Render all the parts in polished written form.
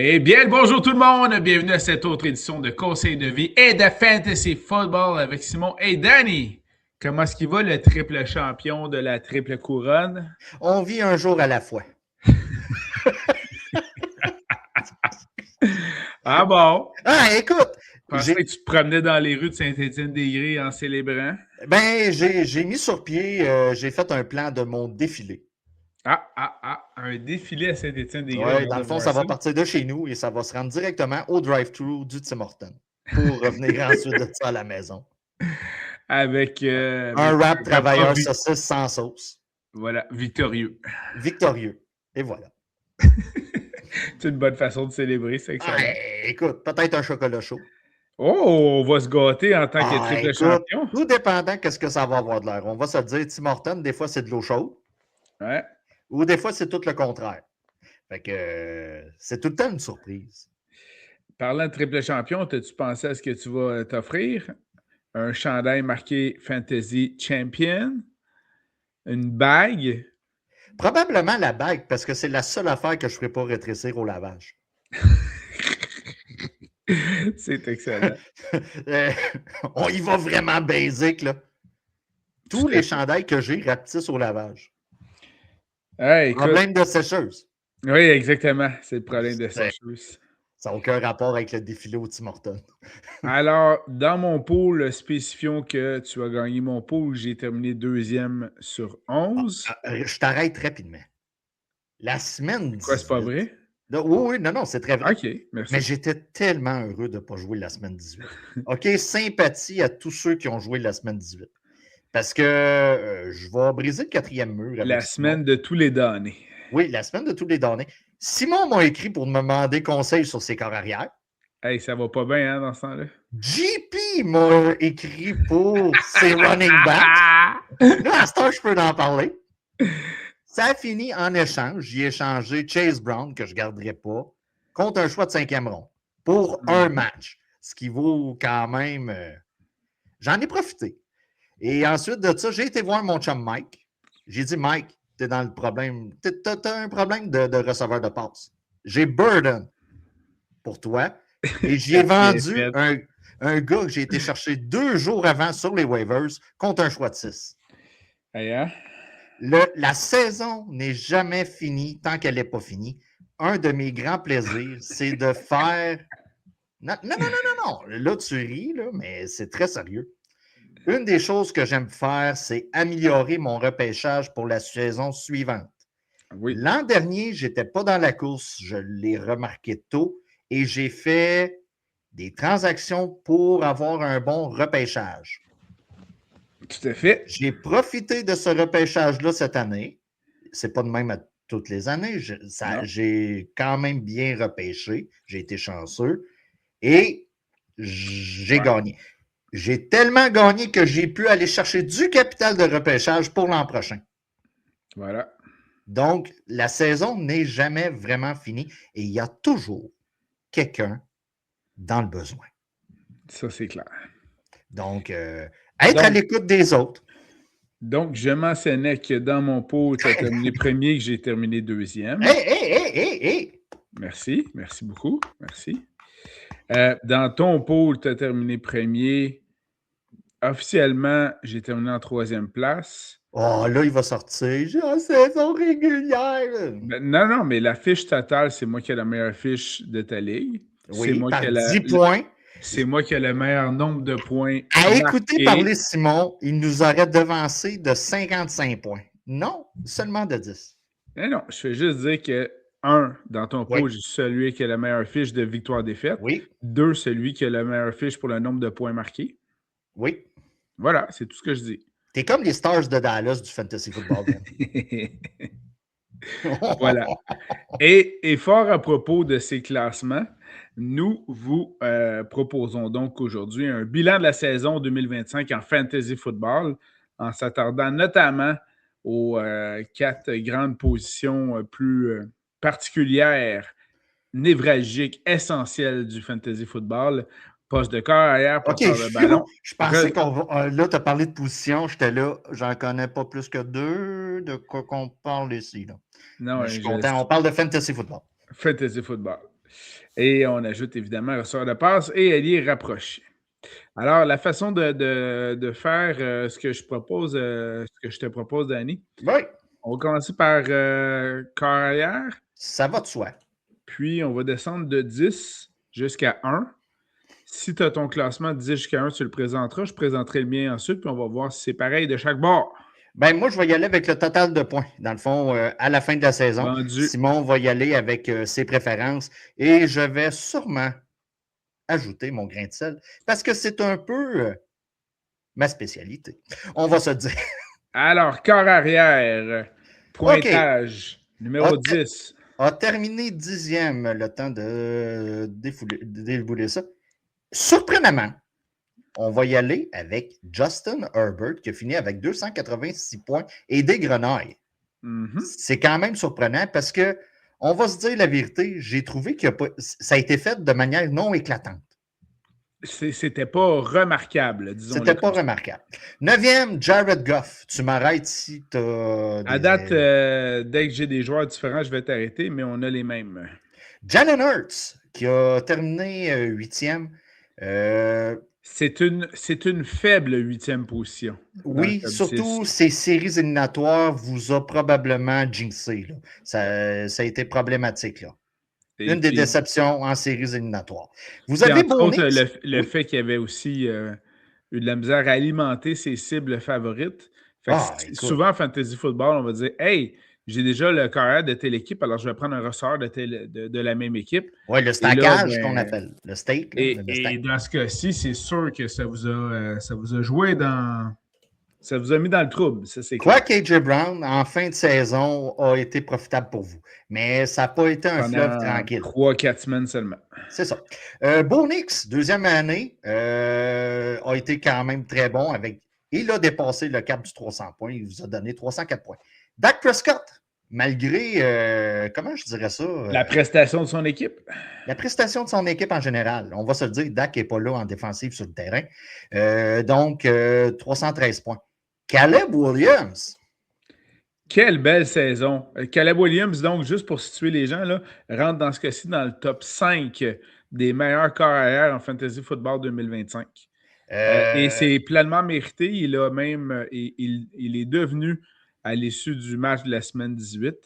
Eh bien, le bonjour tout le monde. Bienvenue à cette autre édition de Conseil de vie et de Fantasy Football avec Simon et Danny. Comment est-ce qu'il va, le triple champion de la triple couronne? On vit un jour à la fois. Ah bon? Ah, écoute, Je pensais que tu te promenais dans les rues de Saint-Étienne-des-Grès en célébrant. j'ai mis sur pied, j'ai fait un plan de mon défilé. Un défilé à Saint-Étienne-des-Grès, Ouais, j'ai hâte dans de le fond, voir ça ça. va partir de chez nous et ça va se rendre directement au drive-thru du Tim Hortons pour revenir ensuite de ça à la maison. Avec Un wrap un repas, travailleur saucisse sans sauce. voilà, victorieux. Victorieux. Et voilà. C'est une bonne façon de célébrer, c'est Ah, excellent. écoute, peut-être un chocolat chaud. Oh, on va se gâter en tant que Ah, triple écoute, champion. tout dépendant qu'est-ce que ça va avoir de l'air. On va se le dire, Tim Hortons, des fois, c'est de l'eau chaude Ouais. ou des fois, c'est tout le contraire. Fait que c'est tout le temps une surprise. Parlant de triple champion, as-tu pensé à ce que tu vas t'offrir? Un chandail marqué Fantasy Champion? Une bague? Probablement la bague, parce que c'est la seule affaire que je ne ferai pas rétrécir au lavage. C'est excellent. Euh, on y va vraiment basic, là. Tout Tous à les fait. chandails que j'ai rapetissent au lavage. Hey, écoute, Problème de sécheuse. oui, exactement. C'est le problème de sécheuse. Ça n'a aucun rapport avec le défilé au Tim Hortons. Alors, dans mon pool, spécifions que tu as gagné mon pool. J'ai terminé deuxième sur 11. Je t'arrête rapidement. La semaine Quoi, c'est pas 18. vrai? Oui, non, c'est très vrai. OK, Mais merci. j'étais tellement heureux de ne pas jouer la semaine 18. OK, sympathie à tous ceux qui ont joué la semaine 18. Parce que je vais briser le quatrième mur avec La Simon. semaine de tous les damnés. Oui, la semaine de tous les damnés. Simon m'a écrit pour me demander conseil sur ses corps arrière. Hey, ça va pas bien, hein, dans ce temps-là? JP m'a écrit pour ses running backs. Là, à ce temps, je peux en parler. Ça a fini en échange. J'ai échangé Chase Brown, que je ne garderai pas, contre un choix de cinquième rond pour un match. Ce qui vaut quand même. J'en ai profité. Et ensuite de ça, j'ai été voir mon chum Mike. J'ai dit, Mike, tu es dans le problème. Tu as un problème de receveur de passe. J'ai Burden pour toi. Et j'ai vendu un gars que j'ai été chercher 2 jours avant sur les waivers contre un choix de 6. Hey, hein? La saison n'est jamais finie tant qu'elle n'est pas finie. Un de mes grands plaisirs, c'est de faire. Non. Là, tu ris, là, mais c'est très sérieux. Une des choses que j'aime faire, c'est améliorer mon repêchage pour la saison suivante. Oui. L'an dernier, je n'étais pas dans la course, je l'ai remarqué tôt, et j'ai fait des transactions pour avoir un bon repêchage. Tout à fait. J'ai profité de ce repêchage-là cette année. C'est pas de même à toutes les années. J'ai quand même bien repêché. J'ai été chanceux. Et j'ai gagné. J'ai tellement gagné que j'ai pu aller chercher du capital de repêchage pour l'an prochain. Voilà. Donc, la saison n'est jamais vraiment finie et il y a toujours quelqu'un dans le besoin. Ça, c'est clair. Donc, être à l'écoute des autres. Donc, je mentionnais que dans mon pot, tu as terminé premier et que j'ai terminé deuxième. Hey! Merci beaucoup. Merci. Dans ton pôle, tu as terminé premier. Officiellement, j'ai terminé en troisième place. Oh, là, il va sortir. J'ai une saison régulière. Non, mais la fiche totale, c'est moi qui ai la meilleure fiche de ta ligue. Oui, par 10 points. C'est moi qui ai le meilleur nombre de points. À écouter parler Simon, il nous aurait devancé de 55 points. Non, seulement de 10. Non, je fais juste dire que, dans ton pot, j'ai celui qui a la meilleure fiche de victoire-défaite. Oui. 2, celui qui a la meilleure fiche pour le nombre de points marqués. Oui. Voilà, c'est tout ce que je dis. T'es comme les Stars de Dallas du fantasy football. Voilà. Et fort à propos de ces classements, nous vous proposons donc aujourd'hui un bilan de la saison 2025 en fantasy football, en s'attardant notamment aux 4 grandes positions plus particulières, névralgiques, essentielles du fantasy football. Poste de corps arrière, porteur de ballon. Je pensais qu'on va. Là, tu as parlé de position, j'étais là, j'en connais pas plus que 2. De quoi qu'on parle ici, là. Non, je suis content. On parle de fantasy football. Fantasy football. Et on ajoute évidemment un receveur de passe et allié rapproché. Alors, la façon de faire ce que je propose, ce que je te propose, Danny, Oui, on va commencer par corps arrière, ça va de soi. puis on va descendre de 10 jusqu'à 1. Si tu as ton classement de 10 jusqu'à 1, tu le présenteras. Je présenterai le mien ensuite, puis on va voir si c'est pareil de chaque bord. Ben, moi, je vais y aller avec le total de points. Dans le fond, à la fin de la saison, Vendu. Simon va y aller avec ses préférences et je vais sûrement ajouter mon grain de sel parce que c'est un peu ma spécialité. On va se dire. Alors, corps arrière, OK. pointage, numéro 10. A terminé 10e le temps de débouler ça. Surprenamment, on va y aller avec Justin Herbert qui a fini avec 286 points et des grenailles. C'est quand même surprenant parce que, on va se dire la vérité, j'ai trouvé que ça a été fait de manière non éclatante. C'était pas remarquable, disons-le. C'était pas remarquable. 9e, Jared Goff. Tu m'arrêtes si tu as. À date, dès que j'ai des joueurs différents, je vais t'arrêter, mais on a les mêmes. Jalen Hurts, qui a terminé 8e. C'est une faible 8e position. Oui, surtout ces séries éliminatoires vous a probablement jinxé. Là. Ça a été problématique. Là. Une des déceptions en séries éliminatoires. Vous avez Bo Nix. Le fait qu'il y avait aussi eu de la misère à alimenter ses cibles favorites. Fait que souvent en fantasy football, on va dire « Hey, j'ai déjà le carrière de telle équipe, alors je vais prendre un ressort de la même équipe. » Oui, le stackage qu'on appelle. Le stake. Et dans ce cas-ci, c'est sûr que ça vous a joué dans... Ça vous a mis dans le trouble, ça c'est clair. Quoi qu'AJ Brown, en fin de saison, a été profitable pour vous. Mais ça n'a pas été un fleuve tranquille. 3-4 semaines seulement. C'est ça. Bo Nix, deuxième année, a été quand même très bon. Il a dépassé le cap du 300 points. Il vous a donné 304 points. Dak Prescott, malgré, comment je dirais ça? La prestation de son équipe. La prestation de son équipe en général. On va se le dire, Dak n'est pas là en défensive sur le terrain. Donc, 313 points. Caleb Williams. Quelle belle saison. Caleb Williams, donc, juste pour situer les gens, là, rentre dans ce cas-ci dans le top 5 des meilleurs corps arrière en Fantasy Football 2025. Et c'est pleinement mérité. Il a même, il est devenu, à l'issue du match de la semaine 18,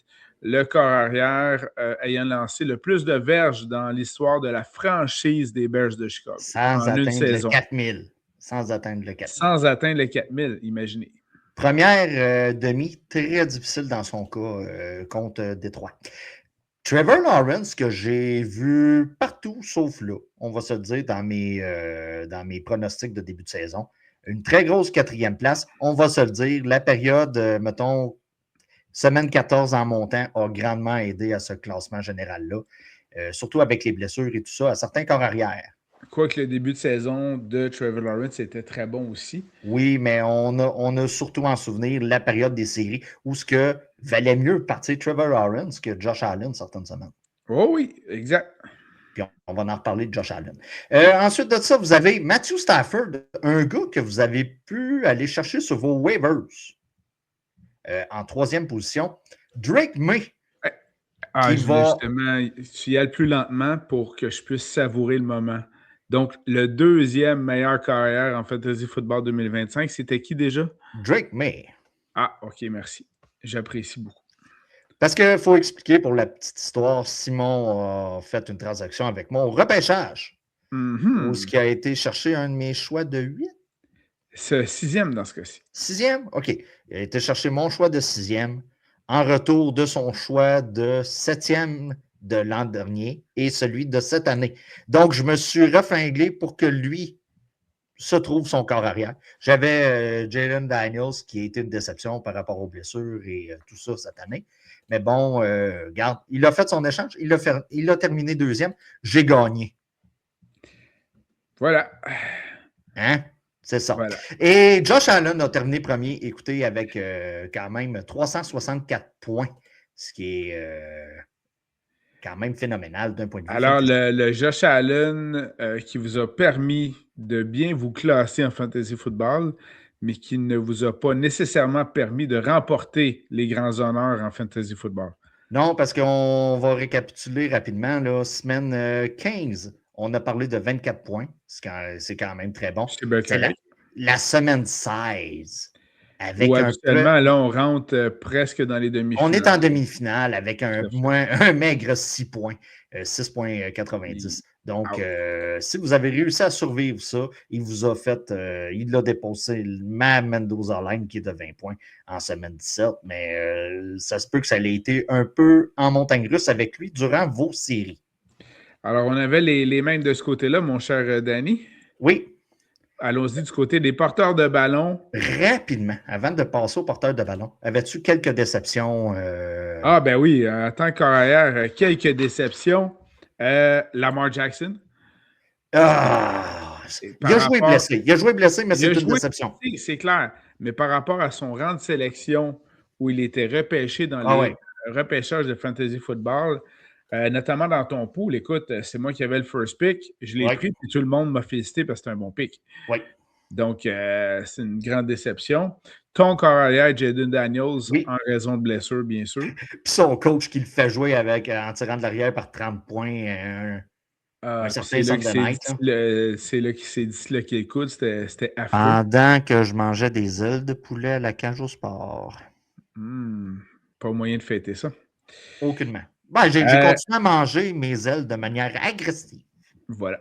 le corps arrière ayant lancé le plus de verges dans l'histoire de la franchise des Bears de Chicago. Sans atteindre le 4000. Sans atteindre le 4000. Sans atteindre le 4000, imaginez. Première demi, très difficile dans son cas contre Détroit. Trevor Lawrence, que j'ai vu partout sauf là, on va se le dire dans mes pronostics de début de saison. Une très grosse 4e place. On va se le dire, la période, mettons, semaine 14 en montant a grandement aidé à ce classement général-là. Surtout avec les blessures et tout ça, à certains corps arrière. Quoique le début de saison de Trevor Lawrence était très bon aussi. Oui, mais on a surtout en souvenir la période des séries où ce que valait mieux partir Trevor Lawrence que Josh Allen certaines semaines. Oh oui, exact. Puis on va en reparler de Josh Allen. Ensuite de ça, vous avez Matthew Stafford, un gars que vous avez pu aller chercher sur vos waivers. En 3e position, Drake May. Justement, tu y ailles plus lentement pour que je puisse savourer le moment. Donc, le 2e meilleur carrière en Fantasy Football 2025, c'était qui déjà? Drake May. Ah, OK, merci. J'apprécie beaucoup. Parce qu'il faut expliquer pour la petite histoire, Simon a fait une transaction avec moi au repêchage. Où ce qui a été chercher un de mes choix de 8. C'est 6e dans ce cas-ci. 6e? OK. Il a été chercher mon choix de 6e en retour de son choix de 7e de l'an dernier et celui de cette année. Donc, je me suis reflingué pour que lui se trouve son corps arrière. J'avais Jalen Daniels qui a été une déception par rapport aux blessures et tout ça cette année. Mais bon, regarde, il a fait son échange. Il a terminé 2e. J'ai gagné. Voilà. Hein? C'est ça. Voilà. Et Josh Allen a terminé premier, écoutez, avec quand même 364 points, ce qui est quand même phénoménal d'un point de vue. Alors, le Josh Allen qui vous a permis de bien vous classer en Fantasy Football, mais qui ne vous a pas nécessairement permis de remporter les grands honneurs en Fantasy Football. Non, parce qu'on va récapituler rapidement. Là, semaine 15, on a parlé de 24 points. C'est quand même très bon. C'est bien C'est correct. la semaine 16, Où avec habituellement, là, on rentre presque dans les on est en demi-finales. demi-finale avec Tout à fait. un maigre 6 points, Et- 6,90. Donc, Ouch. si vous avez réussi à survivre ça, il vous a fait, il a déposé ma Mendoza Line qui est de 20 points en semaine 17, mais ça se peut que ça ait été un peu en montagne russe avec lui durant vos séries. Alors, on avait les mêmes de ce côté-là, mon cher Danny. Oui, Allons-y du côté des porteurs de ballon. rapidement, avant de passer au porteur de ballon, avais-tu quelques déceptions? Ah, ben oui, en tant que carrière, quelques déceptions. Lamar Jackson. Ah! Et Il par a joué rapport. blessé. Il a joué blessé, mais Il a c'est une joué, déception. c'est clair, mais par rapport à son rang de sélection où il était repêché dans Ah les ouais, repêchages de fantasy football, notamment dans ton pool, écoute, c'est moi qui avais le first pick, je l'ai ouais, pris, puis tout le monde m'a félicité parce que c'était un bon pick. ouais. Donc, c'est une grande déception. Ton carrière, Jaden Daniels, Oui. en raison de blessure, bien sûr. Puis son coach qui le fait jouer avec, en tirant de l'arrière par 30 points, un Puis certain Sunday Night. c'est là qu'il s'est disloqué le coude, c'était affreux. Pendant que je mangeais des ailes de poulet à la cage au sport. Hmm, pas moyen de fêter ça. Aucunement. Ben, j'ai Euh, continué à manger mes ailes de manière agressive. voilà.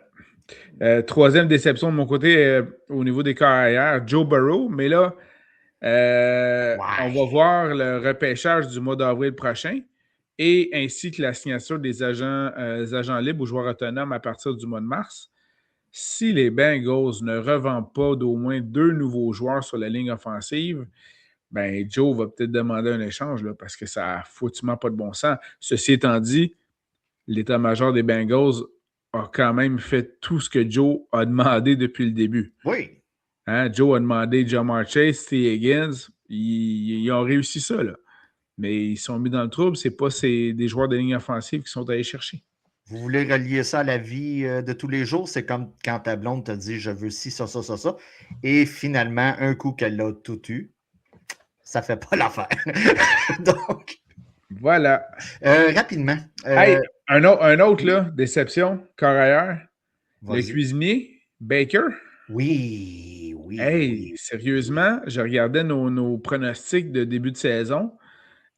Troisième déception de mon côté au niveau des carrières, Joe Burrow. Mais là, on va Ouais. voir le repêchage du mois d'avril prochain et ainsi que la signature des agents libres ou joueurs autonomes à partir du mois de mars. Si les Bengals ne revendent pas d'au moins 2 nouveaux joueurs sur la ligne offensive, ben Joe va peut-être demander un échange là, parce que ça n'a foutument pas de bon sens. Ceci étant dit, l'état-major des Bengals a quand même fait tout ce que Joe a demandé depuis le début. Oui. Hein? Joe a demandé Jamar Chase, T. Higgins. Ils ont réussi ça, là. Mais ils sont mis dans le trouble. C'est pas des joueurs de ligne offensive qui sont allés chercher. Vous voulez relier ça à la vie de tous les jours? C'est comme quand ta blonde te dit je veux ci, ça, ça, ça, ça. Et finalement, un coup qu'elle a tout eu, ça fait pas l'affaire. Donc, Voilà. rapidement. Hey, un autre, là, déception, carrière. Le Vas-y. cuisinier, Baker. Oui, oui, Hey, oui, oui. sérieusement, je regardais nos pronostics de début de saison.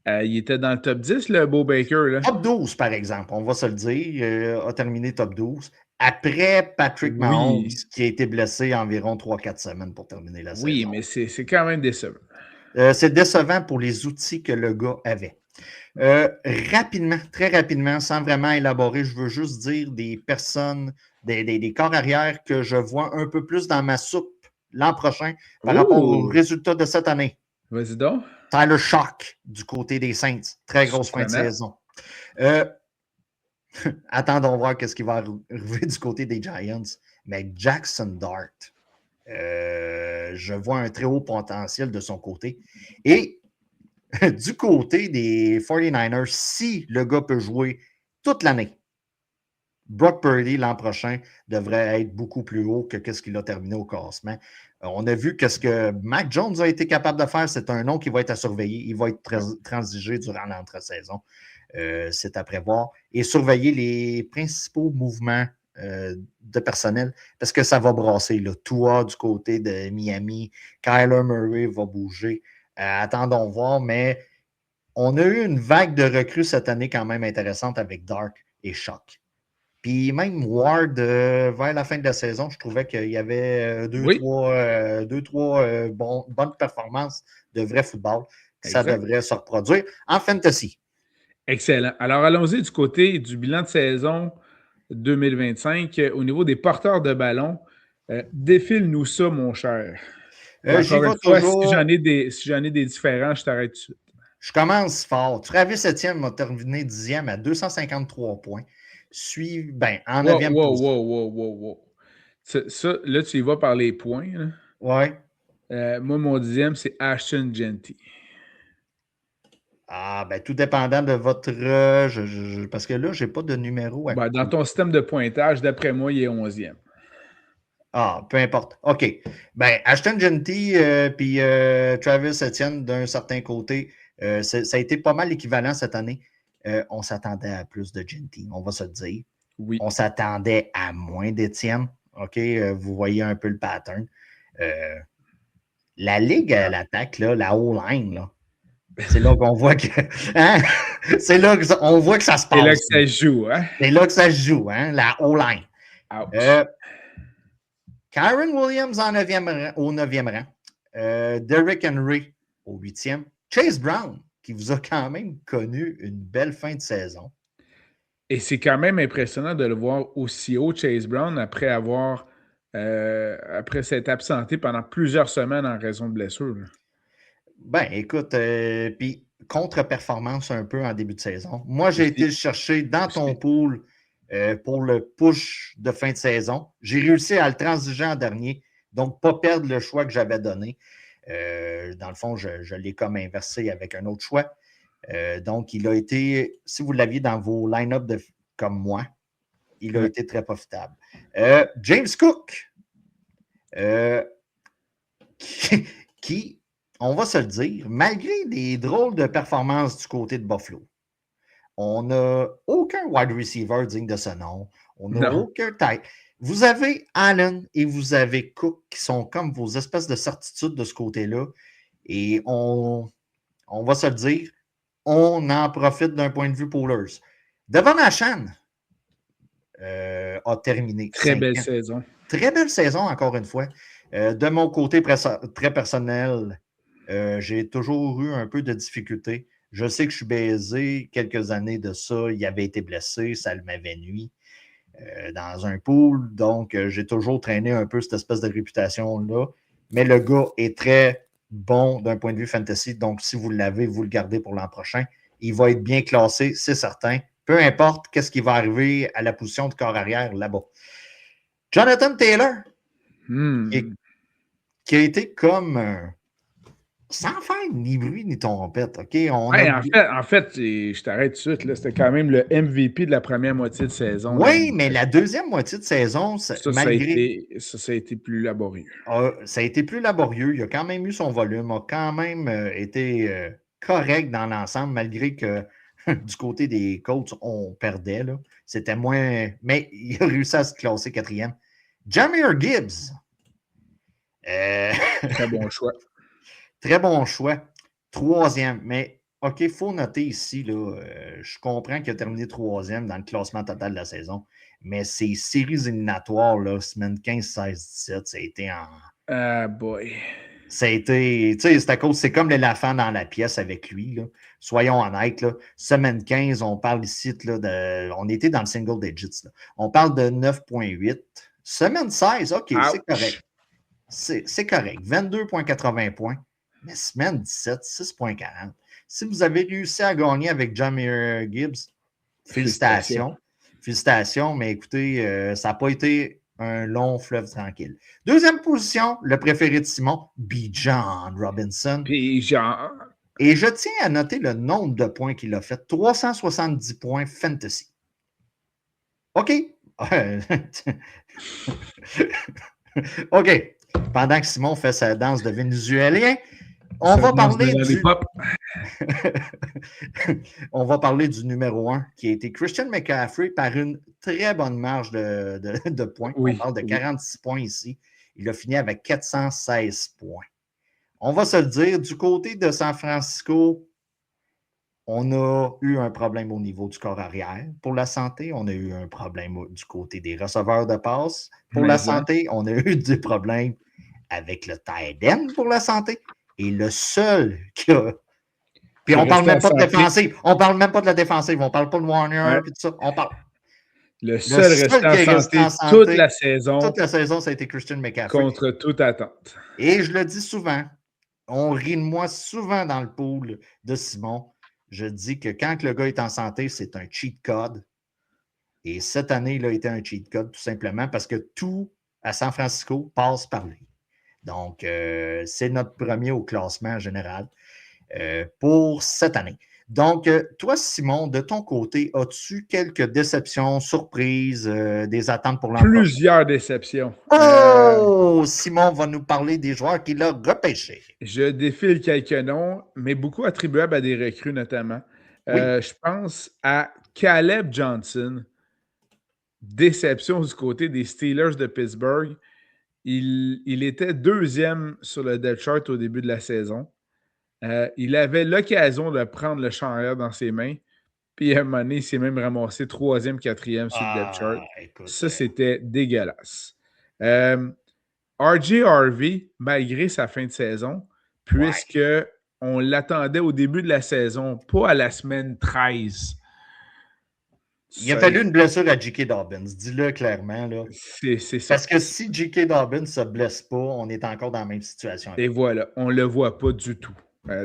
Il était dans le top 10, le beau Baker, là. Top 12, par exemple, on va se le dire, a terminé top 12. Après Patrick Mahomes, Oui, qui a été blessé environ 3-4 semaines pour terminer la oui, saison. mais c'est quand même décevant. C'est décevant pour les outils que le gars avait. Rapidement, très rapidement, sans vraiment élaborer, je veux juste dire des personnes, des corps arrière que je vois un peu plus dans ma soupe l'an prochain par rapport aux Oh! résultats de cette année. Vas-y donc. Tyler Shock du côté des Saints. Très grosse fin de Surprenant. saison. Attendons voir ce qui va arriver du côté des Giants. Mais Jackson Dart, je vois un très haut potentiel de son côté. Et du côté des 49ers, si le gars peut jouer toute l'année, Brock Purdy l'an prochain devrait être beaucoup plus haut que ce qu'il a terminé au classement. On a vu que ce que Mac Jones a été capable de faire, c'est un nom qui va être à surveiller. Il va être transigé durant l'entre-saison. C'est à prévoir. Et surveiller les principaux mouvements de personnel parce que ça va brasser. Là. Tua du côté de Miami, Kyler Murray va bouger. Attendons voir, mais on a eu une vague de recrues cette année quand même intéressante avec Dark et Shock. Puis même Ward, vers la fin de la saison, je trouvais qu'il y avait Oui, bonnes performances de vrai football. Ça exact. devrait se reproduire en fantasy. Excellent. Alors, allons-y du côté du bilan de saison 2025. Au niveau des porteurs de ballon, défile-nous ça, mon cher. Puis J'y encore une vais fois, si j'en toujours. ai des différents, je t'arrête tout de suite. Je commence fort. Travis Etienne m'a terminé 10e à 253 points. En Wow, 9e wow, position. wow, wow, wow, wow. Ça, là, tu y vas par les points, là. Ouais. Moi, mon 10e, c'est Ashton Genty. Ah, ben, tout dépendant de votre. Parce que là, je n'ai pas de numéro à Ben, dans côté. ton système de pointage, d'après moi, il est 11e. Ah, peu importe. OK. Ben, Ashton Genty puis Travis Etienne d'un certain côté, ça a été pas mal équivalent cette année. On s'attendait à plus de Ginty, on va se le dire. Oui. On s'attendait à moins d'Étienne. OK, vous voyez un peu le pattern. La Ligue à l'attaque, là, la O-line, là, c'est là qu'on voit que. Hein? C'est là qu'on voit que ça se passe. C'est là que ça se joue, hein? C'est là que ça se joue, hein? La O-line. Kyren Williams au 9e rang. Derrick Henry au 8e. Chase Brown, qui vous a quand même connu une belle fin de saison. Et c'est quand même impressionnant de le voir aussi haut, Chase Brown, après s'être absenté pendant plusieurs semaines en raison de blessure. Ben, écoute, puis contre-performance un peu en début de saison. Moi, j'ai été le chercher dans ton pool pour le push de fin de saison. J'ai réussi à le transiger en dernier, donc pas perdre le choix que j'avais donné. Dans le fond, je l'ai comme inversé avec un autre choix. Donc, il a été, si vous l'aviez dans vos line-up comme moi, il a été très profitable. James Cook, qui, on va se le dire, malgré des drôles de performances du côté de Buffalo, on n'a aucun wide receiver digne de ce nom. On n'a aucun tight. Vous avez Allen et vous avez Cook qui sont comme vos espèces de certitudes de ce côté-là. Et on va se le dire, on en profite d'un point de vue Poolers. Devon Achane a terminé. Très belle saison. Très belle saison, encore une fois. De mon côté très personnel, j'ai toujours eu un peu de difficulté. Je sais que je suis baisé quelques années de ça. Il avait été blessé, ça m'avait nuit dans un pool. Donc, j'ai toujours traîné un peu cette espèce de réputation-là. Mais le gars est très bon d'un point de vue fantasy. Donc, si vous l'avez, vous le gardez pour l'an prochain. Il va être bien classé, c'est certain. Peu importe qu'est-ce qui va arriver à la position de corps arrière là-bas. Jonathan Taylor, qui a été comme sans faire ni bruit ni trompette. OK? En fait, je t'arrête tout de suite. C'était quand même le MVP de la première moitié de saison. Oui, mais la deuxième moitié de saison, malgré. Ça a été plus laborieux. Ça a été plus laborieux. Il a quand même eu son volume, a quand même été correct dans l'ensemble, malgré que du côté des Colts, on perdait. Là. C'était moins. Mais il a réussi à se classer 4e. Jahmyr Gibbs. Très bon choix. Très bon choix. 3e. Mais OK, il faut noter ici, là, je comprends qu'il a terminé 3e dans le classement total de la saison. Mais ces séries éliminatoires, là, semaine 15, 16, 17, ça a été en. Ah, boy. Ça a été. Tu sais, c'est à cause, c'est comme l'éléphant dans la pièce avec lui. Là. Soyons honnêtes. Là. Semaine 15, on parle ici là, on était dans le single digits. Là. On parle de 9,8. Semaine 16, OK, c'est correct. C'est correct. 22,80 points. Mais semaine 17, 6,40. Si vous avez réussi à gagner avec Jahmyr Gibbs, félicitations. Félicitations, mais écoutez, ça n'a pas été un long fleuve tranquille. Deuxième position, le préféré de Simon, Bijan Robinson. Bijan. Et je tiens à noter le nombre de points qu'il a fait. 370 points fantasy. OK. OK. Pendant que Simon fait sa danse de Vénézuélien, on va parler du numéro 1 qui a été Christian McCaffrey par une très bonne marge de points. On parle de 46 points ici. Il a fini avec 416 points. On va se le dire, du côté de San Francisco, on a eu un problème au niveau du corps arrière pour la santé. On a eu un problème du côté des receveurs de passe pour la santé. On a eu des problèmes avec le tight end pour la santé. Et le seul qui a. Puis on parle même pas de défensive. On parle même pas de la défensive. On parle pas de Warner et tout ça. On parle. Le seul resté en santé toute la saison. Toute la saison, ça a été Christian McCaffrey. Contre toute attente. Et je le dis souvent. On rit de moi souvent dans le pool de Simon. Je dis que quand le gars est en santé, c'est un cheat code. Et cette année, il a été un cheat code tout simplement parce que tout à San Francisco passe par lui. Donc, c'est notre premier au classement général pour cette année. Donc, toi, Simon, de ton côté, as-tu quelques déceptions, surprises, des attentes pour l'an prochain? Plusieurs déceptions. Oh! Simon va nous parler des joueurs qu'il a repêchés. Je défile quelques noms, mais beaucoup attribuables à des recrues notamment. Oui. Je pense à Caleb Johnson. Déception du côté des Steelers de Pittsburgh. Il était deuxième sur le depth chart au début de la saison. Il avait l'occasion de prendre le champ arrière dans ses mains. Puis à un moment donné, il s'est même ramassé troisième, quatrième sur le depth chart. Écoute. Ça, c'était dégueulasse. RJ Harvey, malgré sa fin de saison, puisque on l'attendait au début de la saison, pas à la semaine 13. Il a fallu une blessure à J.K. Dobbins, dis-le clairement. Là. C'est ça. Parce que si J.K. Dobbins ne se blesse pas, on est encore dans la même situation. Et voilà, on ne le voit pas du tout.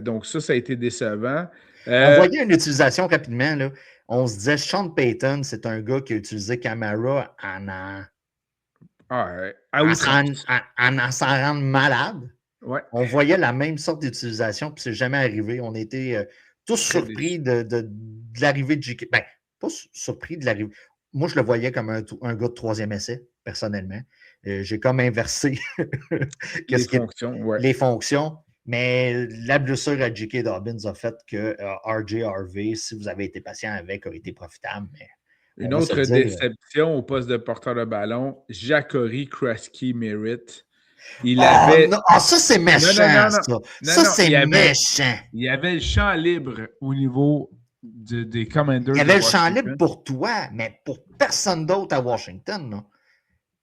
Donc ça a été décevant. On voyait une utilisation rapidement. Là. On se disait, Sean Payton, c'est un gars qui a utilisé Camara en s'en rendre malade. Ouais. On voyait la même sorte d'utilisation, puis c'est jamais arrivé. On était tous surpris de l'arrivée de J.K. Ben, pas surpris de l'arrivée. Moi, je le voyais comme un gars de troisième essai, personnellement. J'ai comme inversé les fonctions. Mais la blessure à J.K. Dobbins a fait que R.J. Harvey, si vous avez été patient avec, a été profitable. Mais une autre déception au poste de porteur de ballon, Jacori Kraski-Merritt. Ça, c'est méchant, ça. C'est méchant. Il y avait le champ libre au niveau des Commanders. Il y avait le champ libre pour toi, mais pour personne d'autre à Washington. Non?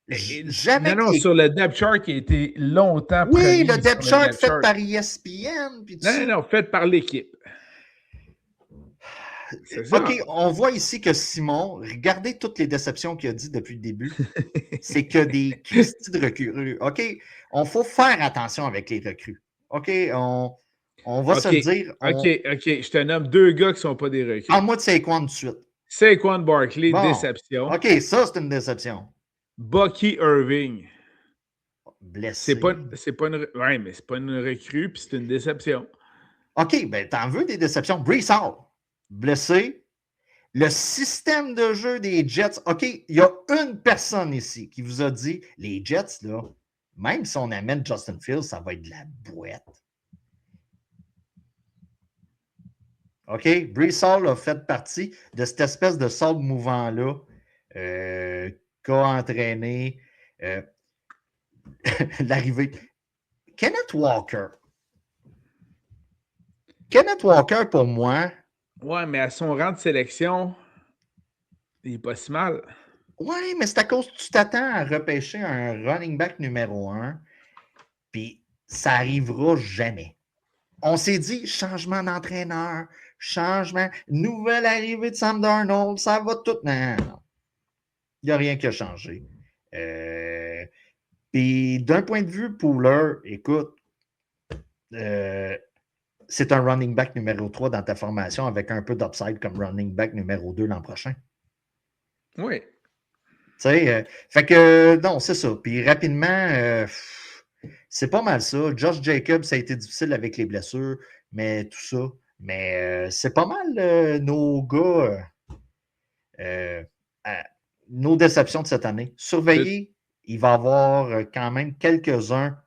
Jamais sur le depth chart qui a été longtemps Oui, le depth chart fait par ESPN. Puis non, fait par l'équipe. OK, on voit ici que Simon, regardez toutes les déceptions qu'il a dit depuis le début. C'est que des Christy de recrues. OK, il faut faire attention avec les recrues. OK, on va se dire... OK, je te nomme deux gars qui ne sont pas des recrues. Parle-moi de Saquon tout de suite. Saquon Barkley, déception. OK, ça, c'est une déception. Bucky Irving. Blessé. C'est pas une recrue, puis c'est une déception. OK, ben t'en veux des déceptions. Breece Hall, blessé. Le système de jeu des Jets, OK, il y a une personne ici qui vous a dit, les Jets, là, même si on amène Justin Fields, ça va être de la boîte. OK, Breece Hall a fait partie de cette espèce de sable mouvant-là qu'a entraîné l'arrivée. Kenneth Walker, pour moi... Ouais, mais à son rang de sélection, il n'est pas si mal. Oui, mais c'est à cause que tu t'attends à repêcher un running back numéro 1, puis ça n'arrivera jamais. On s'est dit, changement d'entraîneur, nouvelle arrivée de Sam Darnold, ça va tout. Non. Il n'y a rien qui a changé. Puis d'un point de vue Pooler, écoute, c'est un running back numéro 3 dans ta formation avec un peu d'upside comme running back numéro 2 l'an prochain. Oui. Tu sais, fait que, non, c'est ça. Puis rapidement, c'est pas mal ça. Josh Jacobs, ça a été difficile avec les blessures, mais tout ça. Mais c'est pas mal nos gars, nos déceptions de cette année. Surveillez, il va y avoir quand même quelques-uns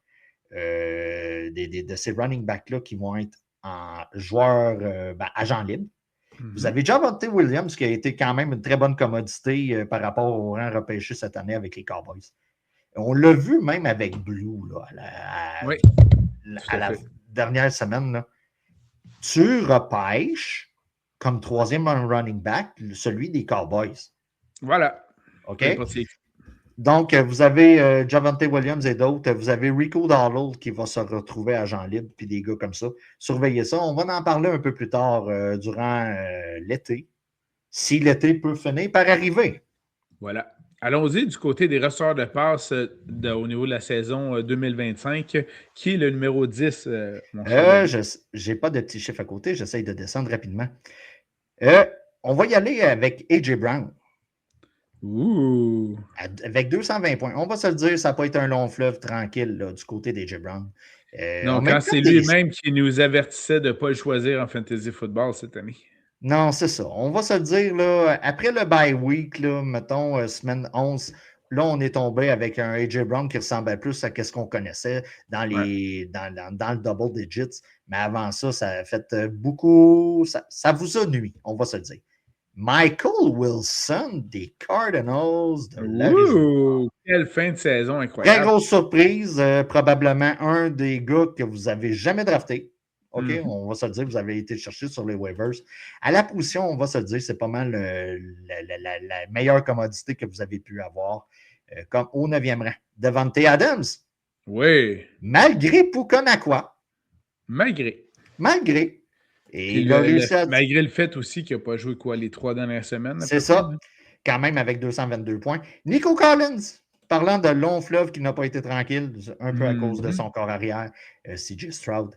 de ces running backs-là qui vont être en joueurs agents libres. Mm-hmm. Vous avez Javonte Williams qui a été quand même une très bonne commodité par rapport au rang repêché cette année avec les Cowboys. On l'a vu même avec Blue là, à la dernière semaine. Là. Tu repêches comme troisième running back celui des Cowboys. Voilà. OK? Donc, vous avez Javonte Williams et d'autres. Vous avez Rico Dowdle qui va se retrouver agent libre, puis des gars comme ça. Surveillez ça. On va en parler un peu plus tard durant l'été. Si l'été peut finir par arriver. Voilà. Allons-y du côté des receveurs de passe au niveau de la saison 2025. Qui est le numéro 10? Je n'ai pas de petit chiffre à côté. J'essaie de descendre rapidement. On va y aller avec A.J. Brown. Ouh. Avec 220 points. On va se le dire, ça n'a pas été un long fleuve tranquille là, du côté d'A.J. Brown. Non, quand c'est lui-même qui nous avertissait de ne pas le choisir en fantasy football cette année. Non, c'est ça. On va se le dire, là, après le bye week, là, mettons, semaine 11, Là, on est tombé avec un A.J. Brown qui ressemblait plus à ce qu'on connaissait dans le double digits. Mais avant ça, ça a fait beaucoup. Ça vous a nuit, on va se le dire. Michael Wilson des Cardinals de l'Arizona. Ouh! Quelle fin de saison Très incroyable. grosse surprise, probablement un des gars que vous avez jamais drafté. OK, on va se le dire, vous avez été chercher sur les waivers. À la position, on va se le dire, c'est pas mal la meilleure commodité que vous avez pu avoir, comme au 9e rang. Devante Adams, Oui. malgré Pukanakwa, Malgré. et Puis il a réussi à... malgré le fait aussi qu'il n'a pas joué les 3 dernières semaines. C'est ça, quand même avec 222 points. Nico Collins, parlant de long fleuve qui n'a pas été tranquille, un peu à cause de son corps arrière, CJ Stroud.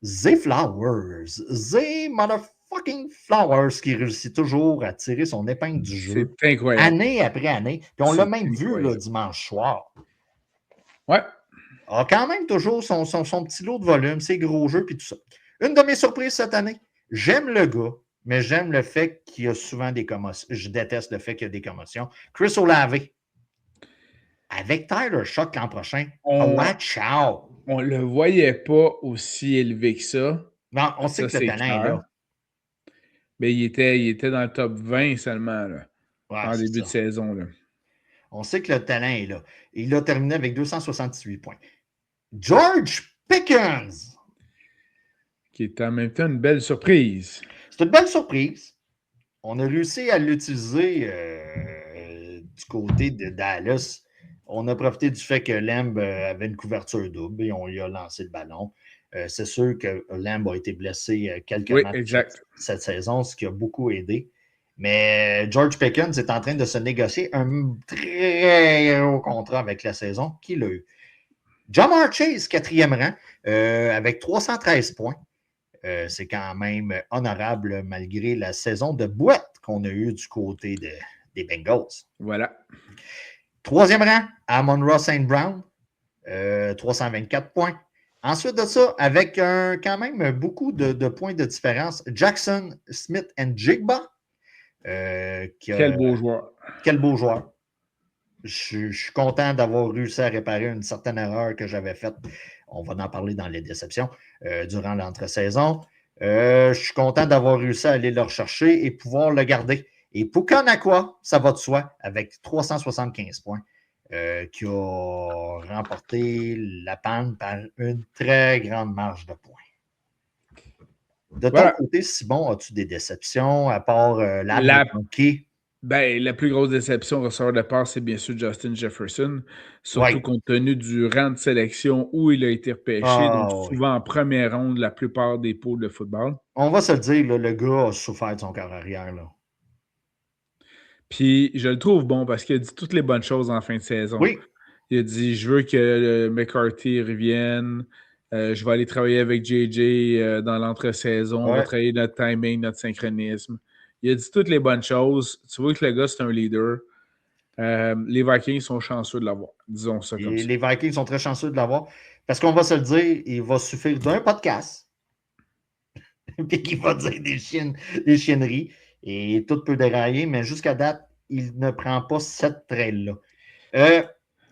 Zay Flowers. Zay motherfucking Flowers qui réussit toujours à tirer son épingle du jeu. C'est incroyable. Année après année. Puis on l'a même vu là, dimanche soir. Ouais. A quand même toujours son petit lot de volume, ses gros jeux, puis tout ça. Une de mes surprises cette année, j'aime le gars, mais j'aime le fait qu'il y a souvent des commotions. Je déteste le fait qu'il y a des commotions. Chris Olave. Avec Tyler Shock l'an prochain, watch out! On le voyait pas aussi élevé que ça. Non, on sait que le talent est là. Mais il était dans le top 20 seulement là, en début de saison. Là. On sait que le talent est là. Il a terminé avec 268 points. George Pickens! Qui est en même temps une belle surprise. C'est une belle surprise. On a réussi à l'utiliser du côté de Dallas. On a profité du fait que Lamb avait une couverture double et on lui a lancé le ballon. C'est sûr que Lamb a été blessé quelques matchs cette saison, ce qui a beaucoup aidé. Mais George Pickens est en train de se négocier un très gros contrat avec la saison qu'il a eu. Ja'Marr Chase, 4e rang, avec 313 points. C'est quand même honorable malgré la saison de boîte qu'on a eue du côté des Bengals. Voilà. 3e rang, Amon-Ra St. Brown, 324 points. Ensuite de ça, avec quand même beaucoup de points de différence, Jackson Smith and Jigba. Quel beau joueur. Quel beau joueur. Je suis content d'avoir réussi à réparer une certaine erreur que j'avais faite. On va en parler dans les déceptions durant l'entre-saison. Je suis content d'avoir réussi à aller le rechercher et pouvoir le garder. Et Pukanakwa, ça va de soi, avec 375 points, qui a remporté la panne par une très grande marge de points. De ton côté, Simon, as-tu des déceptions à part la monkey? Ben, la plus grosse déception receveur de passe, c'est bien sûr Justin Jefferson, surtout compte tenu du rang de sélection où il a été repêché, donc souvent en première ronde la plupart des pôles de football. On va se le dire, là, le gars a souffert de son corps arrière. Là. Puis je le trouve bon parce qu'il a dit toutes les bonnes choses en fin de saison. Oui. Il a dit « Je veux que McCarthy revienne, je vais aller travailler avec JJ dans l'entre-saison, on va travailler notre timing, notre synchronisme. » Il a dit toutes les bonnes choses. Tu vois que le gars, c'est un leader. Les Vikings sont chanceux de l'avoir. Disons ça comme ça. Les Vikings sont très chanceux de l'avoir. Parce qu'on va se le dire, il va suffire d'un podcast. Puis qu'il va dire des chienneries. Et tout peut dérailler, mais jusqu'à date, il ne prend pas cette traîne-là.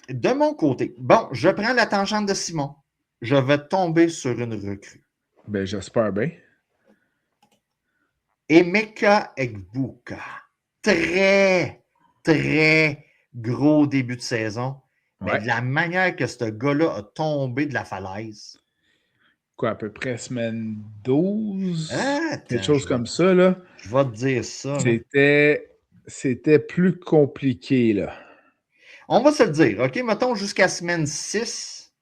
De mon côté, bon, je prends la tangente de Simon. Je vais tomber sur une recrue. Ben, j'espère bien. Emeka Egbuka. Très, très gros début de saison. Mais de la manière que ce gars-là a tombé de la falaise. Quoi, à peu près semaine 12? Quelque chose comme ça, là. Je vais te dire ça. C'était plus compliqué, là. On va se le dire, OK? Mettons jusqu'à semaine 6.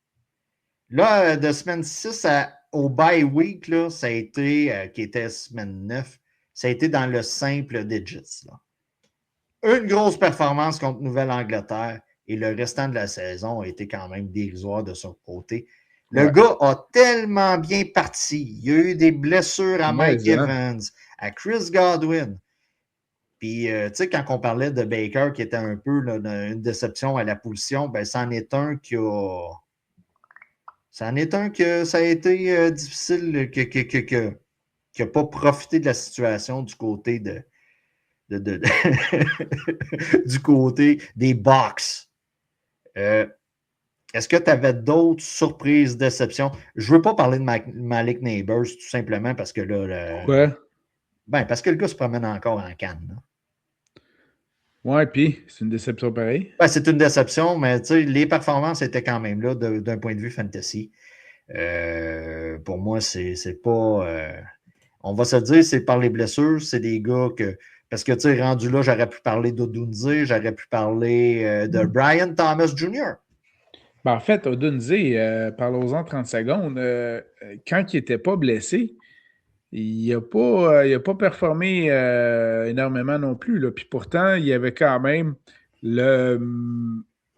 Là, de semaine 6 au bye week, là, ça a été, qui était semaine 9, ça a été dans le simple digits. Là. Une grosse performance contre Nouvelle-Angleterre et le restant de la saison a été quand même dérisoire de son côté. Le gars a tellement bien parti. Il y a eu des blessures à Mike Evans, à Chris Godwin. Puis, tu sais, quand on parlait de Baker, qui était un peu là, une déception à la position, ben, c'en est un qui a... C'en est un que ça a été difficile, qui n'a pas profité de la situation du côté de du côté des Bucks. Est-ce que tu avais d'autres surprises, déceptions? Je ne veux pas parler de Malik Neighbors, tout simplement parce que là, Pourquoi? parce que le gars se promène encore en canne. Ouais, puis c'est une déception pareille. Ben, c'est une déception, mais les performances étaient quand même là d'un point de vue fantasy. Pour moi, c'est pas. On va se dire, c'est par les blessures, c'est des gars que. Parce que, tu sais, rendu là, j'aurais pu parler d'Odunze, j'aurais pu parler de Brian Thomas Jr. Ben, en fait, Odunze, parlons-en 30 secondes. Quand il n'était pas blessé, il n'a pas performé énormément non plus. Là. Puis pourtant, il avait quand même le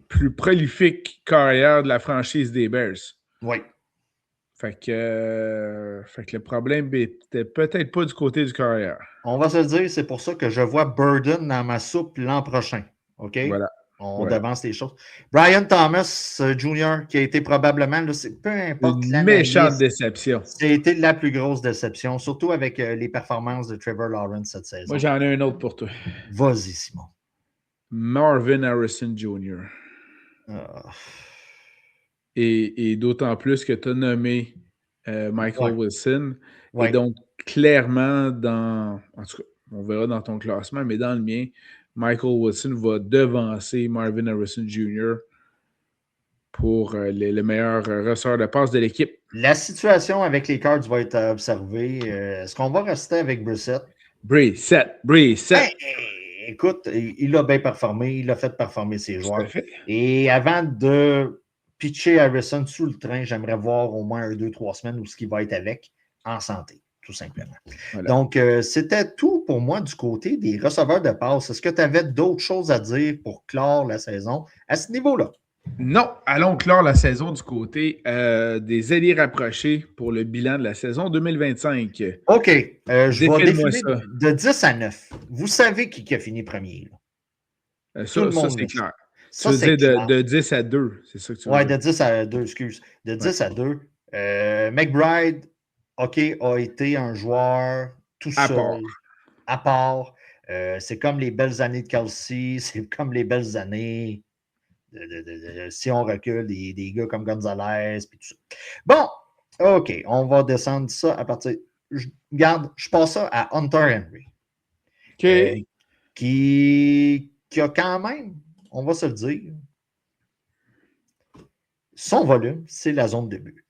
plus prolifique carrière de la franchise des Bears. Oui. Fait que le problème n'était peut-être pas du côté du carrière. On va se dire, c'est pour ça que je vois Burden dans ma soupe l'an prochain. OK? Voilà. On devance les choses. Brian Thomas Jr., qui a été probablement, là, peu importe Une l'analyse, méchante déception. c'était la plus grosse déception, surtout avec les performances de Trevor Lawrence cette saison. Moi, j'en ai un autre pour toi. Vas-y, Simon. Marvin Harrison Jr. Et d'autant plus que tu as nommé Michael Wilson. Ouais. Et donc, clairement, en tout cas, on verra dans ton classement, mais dans le mien, Michael Wilson va devancer Marvin Harrison Jr. pour le meilleur receveur de passe de l'équipe. La situation avec les Cards va être observée. Est-ce qu'on va rester avec Brissett? Brissett. Écoute, il a bien performé. Il a fait performer ses joueurs. Fait. Et avant de pitcher Harrison sous le train, j'aimerais voir au moins 2-3 semaines où ce qu'il va être avec en santé, tout simplement. Voilà. Donc, c'était tout pour moi du côté des receveurs de passe. Est-ce que tu avais d'autres choses à dire pour clore la saison à ce niveau-là? Non, allons clore la saison du côté des alliés rapprochés pour le bilan de la saison 2025. OK. Je vais défiler de 10 à 9. Vous savez qui a fini premier? Ça, c'est clair. Ça, tu veux dire de 10 à 2, c'est ça que tu veux dire? Oui, de 10 à 2, excuse. De 10 à 2. McBride, OK, a été un joueur tout seul, à part. C'est comme les belles années de Kelsey, c'est comme les belles années si on recule, des gars comme Gonzalez, puis tout ça. Bon, OK, on va descendre ça à partir. Je passe ça à Hunter Henry. OK. Qui a quand même, on va se le dire, son volume, c'est la zone de but.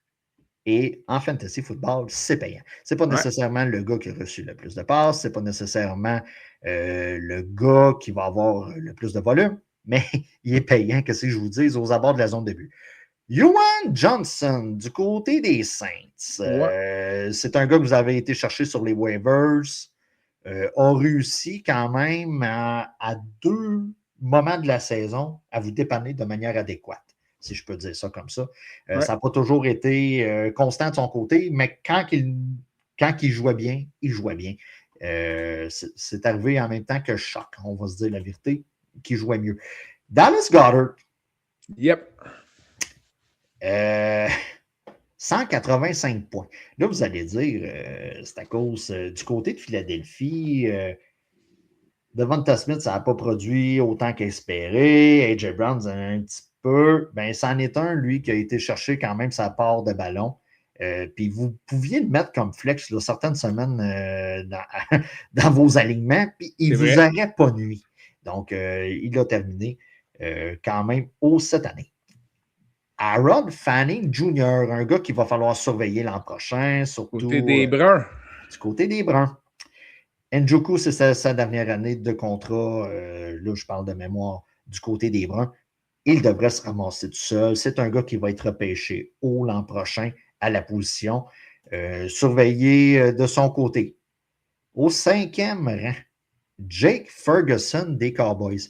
Et en fantasy football, c'est payant. Ce n'est pas nécessairement le gars qui a reçu le plus de passes, ce n'est pas nécessairement le gars qui va avoir le plus de volume, mais il est payant, qu'est-ce que je vous dis, aux abords de la zone de but. Ewan Johnson, du côté des Saints, c'est un gars que vous avez été chercher sur les waivers, a réussi quand même à 2 moments de la saison à vous dépanner de manière adéquate, si je peux dire ça comme ça. Ça n'a pas toujours été constant de son côté, mais quand il jouait bien, il jouait bien. C'est arrivé en même temps que Choc, on va se dire la vérité, qui jouait mieux. Dallas Goedert. Yep. 185 points. Là, vous allez dire, c'est à cause du côté de Philadelphie. Devonta Smith, ça n'a pas produit autant qu'espéré. AJ Brown, un petit peu. Ben, c'en est un, lui, qui a été chercher quand même sa part de ballon. Puis vous pouviez le mettre comme flex là, certaines semaines dans vos alignements, puis il ne vous aurait pas nuit. Donc, il a terminé quand même haut cette année. Aaron Fanning Jr., un gars qu'il va falloir surveiller l'an prochain, surtout côté des Bruns. Du côté des Bruns. Njoku, c'est sa dernière année de contrat. Là, je parle de mémoire du côté des Bruns. Il devrait se ramasser tout seul. C'est un gars qui va être repêché haut l'an prochain à la position. Surveillé de son côté. Au 5e rang, Jake Ferguson des Cowboys.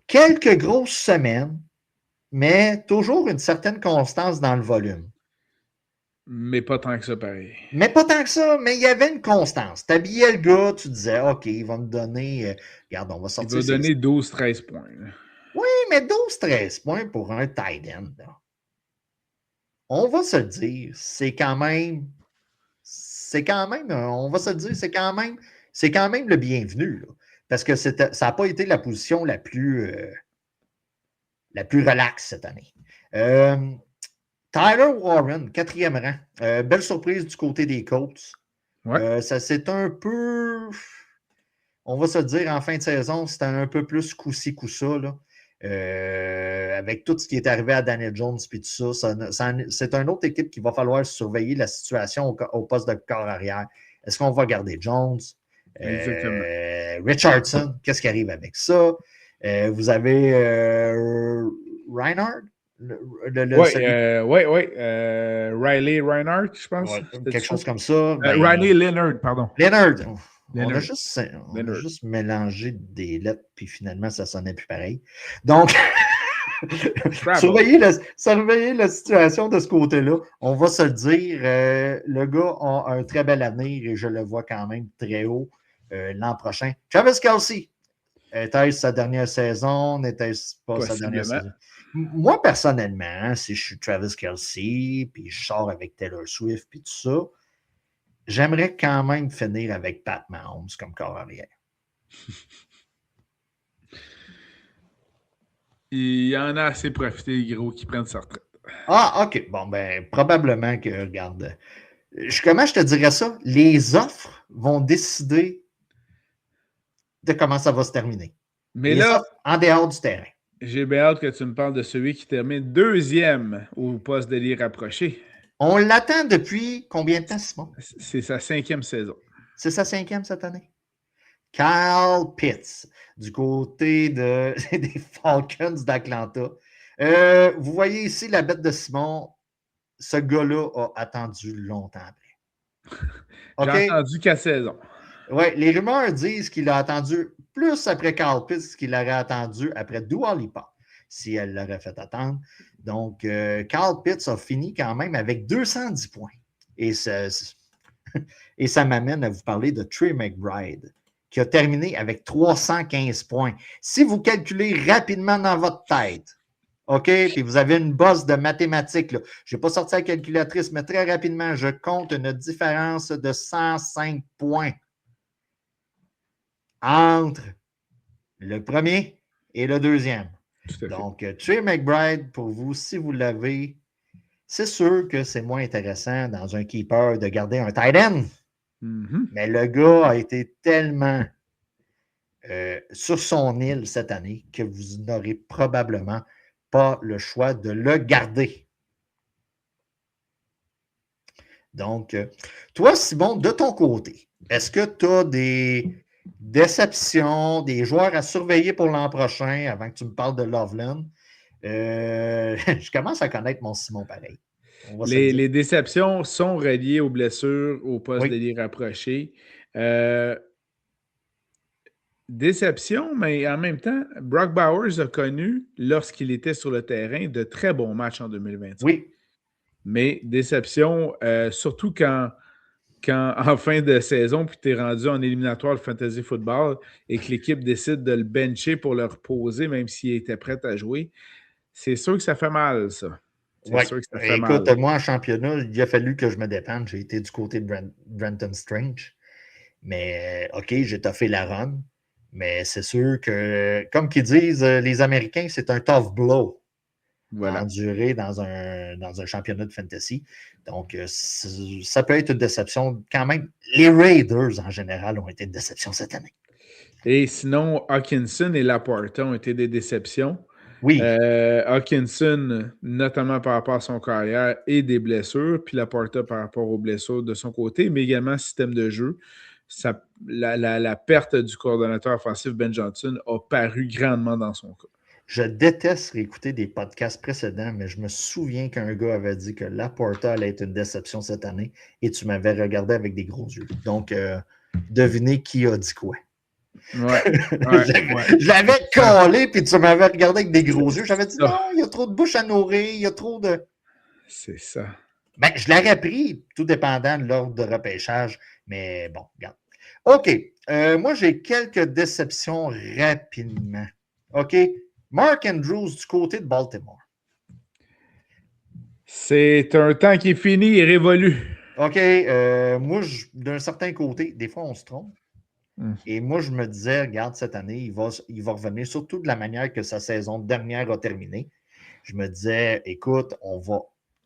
Quelques grosses semaines, mais toujours une certaine constance dans le volume. Mais pas tant que ça, pareil. Mais pas tant que ça, mais il y avait une constance. Tu habillais le gars, tu disais, OK, il va me donner... regarde, on va sortir... Il va donner 12-13 points. Là. Oui, mais 12-13 points pour un tight end. Là. On va se le dire, c'est quand même... on va se le dire, c'est quand même le bienvenu. Là. parce que ça n'a pas été la position la plus relaxe cette année. Tyler Warren, 4e rang. Belle surprise du côté des Colts. Ouais. Ça s'est un peu, on va se dire, en fin de saison, c'était un peu plus coup-ci, coup-ça, là. Avec tout ce qui est arrivé à Daniel Jones et tout ça, c'est une autre équipe qui va falloir surveiller la situation au poste de corps arrière. Est-ce qu'on va garder Jones? Exactement. Richardson, qu'est-ce qui arrive avec ça? Vous avez Reinhardt? Oui. Riley Reinhardt, je pense. Ouais, quelque chose comme ça. Riley Leonard, pardon. Leonard. On a Leonard. juste mélangé des lettres, puis finalement, ça sonnait plus pareil. Donc, surveillez la situation de ce côté-là. On va se le dire, le gars a un très bel avenir et je le vois quand même très haut l'an prochain. Travis Kelce, était-ce sa dernière saison? N'était-ce pas sa dernière saison? Moi, personnellement, si je suis Travis Kelce, puis je sors avec Taylor Swift, puis tout ça, j'aimerais quand même finir avec Pat Mahomes comme corps arrière. Il en a assez profité, gros, qui prennent sa retraite. Ah, OK. Bon, ben, probablement que, regarde, comment je te dirais ça? Les offres vont décider de comment ça va se terminer. Mais les offres en dehors du terrain. J'ai bien hâte que tu me parles de celui qui termine 2e au poste de lit rapproché. On l'attend depuis combien de temps, Simon? C'est sa 5e saison. C'est sa 5e cette année? Kyle Pitts, du côté des Falcons d'Atlanta. Vous voyez ici la bête de Simon. Ce gars-là a attendu longtemps après. Okay? J'ai entendu 4 saisons. Oui, les rumeurs disent qu'il a attendu plus après Kyle Pitts qu'il aurait attendu après Dua Lipa, si elle l'aurait fait attendre. Donc, Kyle Pitts a fini quand même avec 210 points. Et ça m'amène à vous parler de Trey McBride, qui a terminé avec 315 points. Si vous calculez rapidement dans votre tête, OK, puis vous avez une bosse de mathématiques, là. Je n'ai pas sorti la calculatrice, mais très rapidement, je compte une différence de 105 points entre le premier et le deuxième. Donc, Trey McBride, pour vous, si vous l'avez, c'est sûr que c'est moins intéressant dans un keeper de garder un tight end. Mm-hmm. Mais le gars a été tellement sur son île cette année que vous n'aurez probablement pas le choix de le garder. Donc, toi, Simon, de ton côté, est-ce que tu as des déceptions, des joueurs à surveiller pour l'an prochain avant que tu me parles de Loveland? Je commence à connaître mon Simon pareil. Les déceptions sont reliées aux blessures, au poste de lit rapproché. Déception, mais en même temps, Brock Bowers a connu, lorsqu'il était sur le terrain, de très bons matchs en 2025. Oui. Mais déception, surtout quand en fin de saison, puis tu es rendu en éliminatoire de fantasy football et que l'équipe décide de le bencher pour le reposer, même s'il était prêt à jouer, c'est sûr que ça fait mal, ça. C'est sûr que ça fait mal. Écoute, moi, en championnat, il a fallu que je me dépende. J'ai été du côté de Brenton Strange. Mais, OK, j'ai toffé la run. Mais c'est sûr que, comme qu'ils disent les Américains, c'est un tough blow à endurer dans un championnat de fantasy. Donc, ça peut être une déception. Quand même, les Raiders, en général, ont été une déception cette année. Et sinon, Hawkinson et Laporta ont été des déceptions. Oui. Hawkinson, notamment par rapport à son carrière et des blessures, puis Laporta par rapport aux blessures de son côté, mais également système de jeu. La perte du coordonnateur offensif Ben Johnson a paru grandement dans son cas. Je déteste réécouter des podcasts précédents, mais je me souviens qu'un gars avait dit que Laporta allait être une déception cette année et tu m'avais regardé avec des gros yeux. Donc, devinez qui a dit quoi. Ouais, je l'avais collé puis tu m'avais regardé avec des gros yeux. J'avais dit non, il y a trop de bouche à nourrir, il y a trop de. C'est ça. Ben, je l'aurais pris, tout dépendant de l'ordre de repêchage, mais bon, regarde. OK. Moi, j'ai quelques déceptions rapidement. OK. Mark Andrews du côté de Baltimore. C'est un temps qui est fini et révolu. OK. Moi, d'un certain côté, des fois, on se trompe. Et moi, je me disais, regarde, cette année, il va revenir, surtout de la manière que sa saison dernière a terminé. Je me disais, écoute,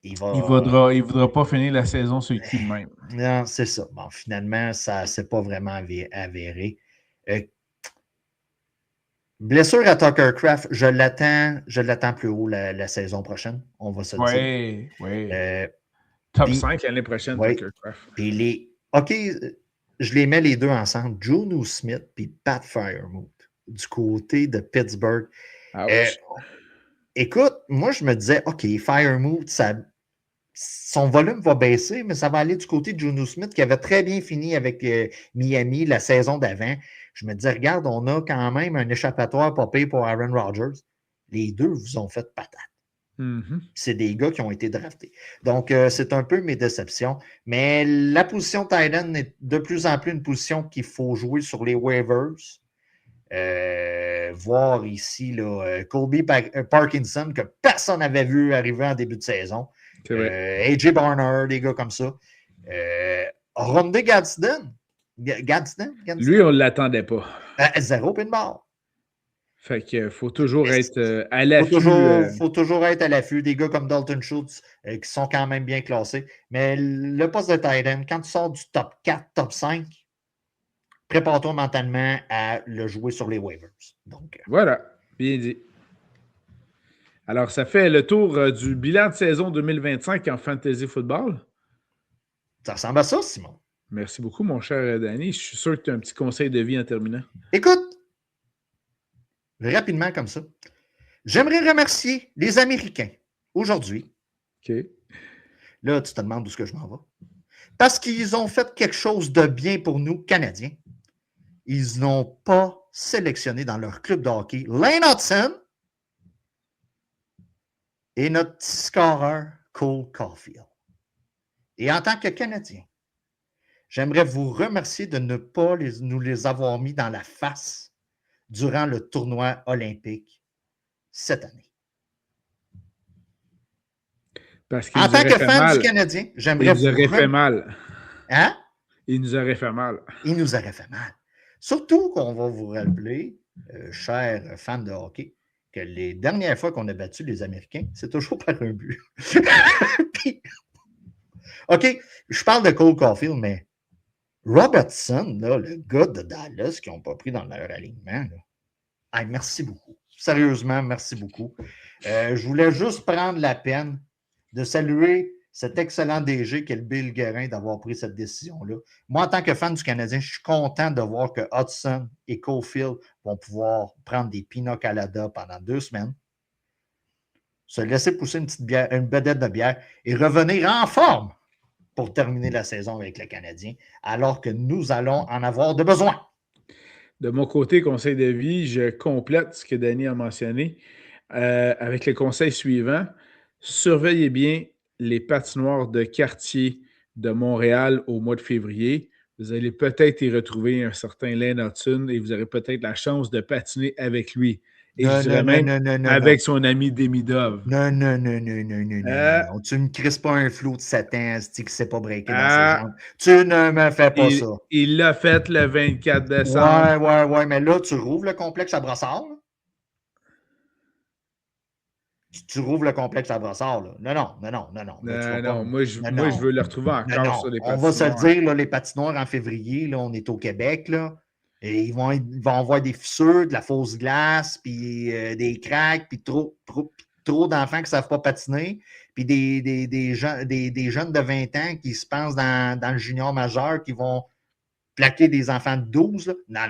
Il ne voudra pas finir la saison sur le cul de même. Non, c'est ça. Bon, finalement, ça ne s'est pas vraiment avéré. Blessure à Tucker Craft, je l'attends plus haut la saison prochaine. On va se dire. Oui. Top 5 l'année prochaine, Tucker Craft. OK, je les mets les deux ensemble. Jonnu Smith et Pat Freiermuth du côté de Pittsburgh. Écoute, moi, je me disais, OK, Freiermuth, son volume va baisser, mais ça va aller du côté de Jonnu Smith qui avait très bien fini avec Miami la saison d'avant. Je me disais, regarde, on a quand même un échappatoire popé pour Aaron Rodgers. Les deux vous ont fait patate. C'est des gars qui ont été draftés. Donc, c'est un peu mes déceptions. Mais la position tight end est de plus en plus une position qu'il faut jouer sur les waivers. Voir ici là, Colby Parkinson, que personne n'avait vu arriver en début de saison. AJ Barner, des gars comme ça. Ronde Gadsden. Lui, on ne l'attendait pas. 0 pinball. Fait qu'il faut toujours être à l'affût. Faut toujours être à l'affût. Des gars comme Dalton Schultz qui sont quand même bien classés. Mais le poste de tight end, quand tu sors du top 4, top 5, prépare-toi mentalement à le jouer sur les waivers. Donc, voilà, bien dit. Alors, ça fait le tour du bilan de saison 2025 en Fantasy Football. Ça ressemble à ça, Simon. Merci beaucoup, mon cher Danny. Je suis sûr que tu as un petit conseil de vie en terminant. Écoute, rapidement comme ça, j'aimerais remercier les Américains aujourd'hui. OK. Là, tu te demandes où est-ce que je m'en vais. Parce qu'ils ont fait quelque chose de bien pour nous, Canadiens. Ils n'ont pas sélectionné dans leur club de hockey Lane Hudson et notre petit scoreur Cole Caulfield. Et en tant que Canadien, j'aimerais vous remercier de ne pas nous les avoir mis dans la face durant le tournoi olympique cette année. En tant que fan du Canadien, j'aimerais vous... Il nous aurait fait mal. Hein? Il nous aurait fait mal. Il nous aurait fait mal. Surtout qu'on va vous rappeler, chers fans de hockey, que les dernières fois qu'on a battu les Américains, c'est toujours par un but. Puis, OK, je parle de Cole Caulfield, mais Robertson, là, le gars de Dallas qui n'ont pas pris dans leur alignement, là, merci beaucoup. Sérieusement, merci beaucoup. Je voulais juste prendre la peine de saluer cet excellent DG qu'est le Bill Guérin d'avoir pris cette décision-là. Moi, en tant que fan du Canadien, je suis content de voir que Hudson et Caulfield vont pouvoir prendre des Pina Colada pendant 2 semaines, se laisser pousser une petite bière, une bedette de bière et revenir en forme pour terminer la saison avec le Canadien, alors que nous allons en avoir de besoin. De mon côté, conseil de vie, je complète ce que Danny a mentionné avec le conseil suivant. Surveillez bien les patinoires de quartier de Montréal au mois de février. Vous allez peut-être y retrouver un certain Lane Hudson et vous aurez peut-être la chance de patiner avec lui. Et je dirais même avec son ami Demidov. Non. Tu ne crises pas un flot de Satan qui ne s'est pas breaké dans ses jambes. Tu ne me fais pas ça. Il l'a fait le 24 décembre. Ouais, mais là, tu rouvres le complexe à Brossard. Tu rouvres le complexe à Brossard. Là. Non. Moi, je veux le retrouver encore sur les patinoires. On va se le dire, là, les patinoires en février, là, on est au Québec, là. Et ils vont avoir des fissures, de la fausse glace, puis des cracks, puis trop d'enfants qui ne savent pas patiner, puis des jeunes de 20 ans qui se pensent dans le junior majeur, qui vont plaquer des enfants de 12. Là. Non.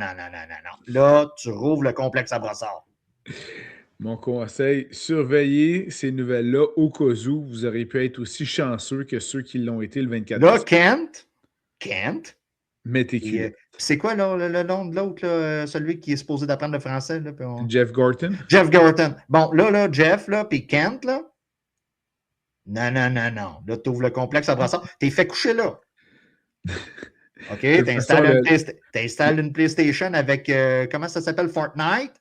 Là, tu rouvres le complexe à Brossard. Mon conseil, surveillez ces nouvelles-là au cas où vous auriez pu être aussi chanceux que ceux qui l'ont été le 24 décembre. Là, Kent. Mettez culotte. C'est quoi là, le nom de l'autre, là, celui qui est supposé d'apprendre le français? Là, Jeff Gorton. Jeff Gorton. Bon, là, Jeff, là, puis Kent, là. Non. Là, tu ouvres le complexe à Brossard. T'es fait coucher là. OK? T'installes une PlayStation avec, comment ça s'appelle, Fortnite,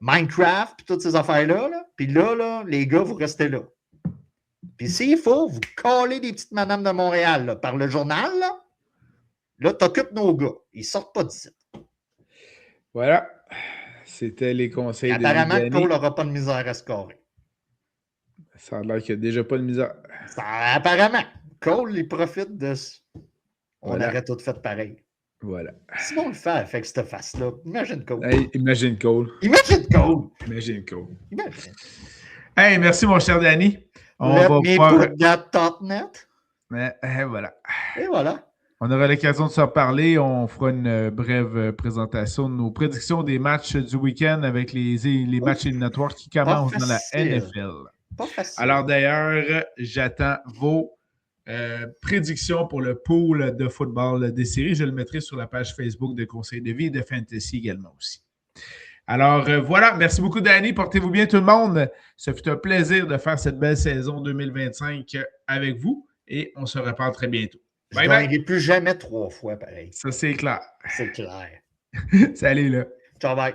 Minecraft, puis toutes ces affaires-là. Là. Puis là, les gars, vous restez là. Puis s'il faut, vous collez des petites madames de Montréal là, par le journal, là. Là, t'occupes nos gars. Ils sortent pas d'ici. Voilà. C'était les conseils de Apparemment, Danny. Cole n'aura pas de misère à scorer. Ça a l'air qu'il n'y a déjà pas de misère. Apparemment. Cole, il profite de ça. On Voilà. aurait tout fait pareil. Voilà. Simon le fait avec cette face-là. Imagine Cole. Hey, imagine Cole. Imagine Cole. Imagine Cole. Imagine. Hey, merci mon cher Danny. On Let va me pouvoir... put that .net. Voilà. Et voilà. On aura l'occasion de se reparler. On fera une brève présentation de nos prédictions des matchs du week-end avec les matchs éliminatoires qui commencent dans la NFL. Pas facile. Alors d'ailleurs, j'attends vos prédictions pour le pool de football des séries. Je le mettrai sur la page Facebook de Conseil de vie et de Fantasy également aussi. Alors voilà, merci beaucoup Danny. Portez-vous bien tout le monde. Ce fut un plaisir de faire cette belle saison 2025 avec vous et on se reparle très bientôt. Je ne gagnerai plus jamais 3 fois pareil. Ça, c'est clair. C'est clair. Salut là. Ciao, bye.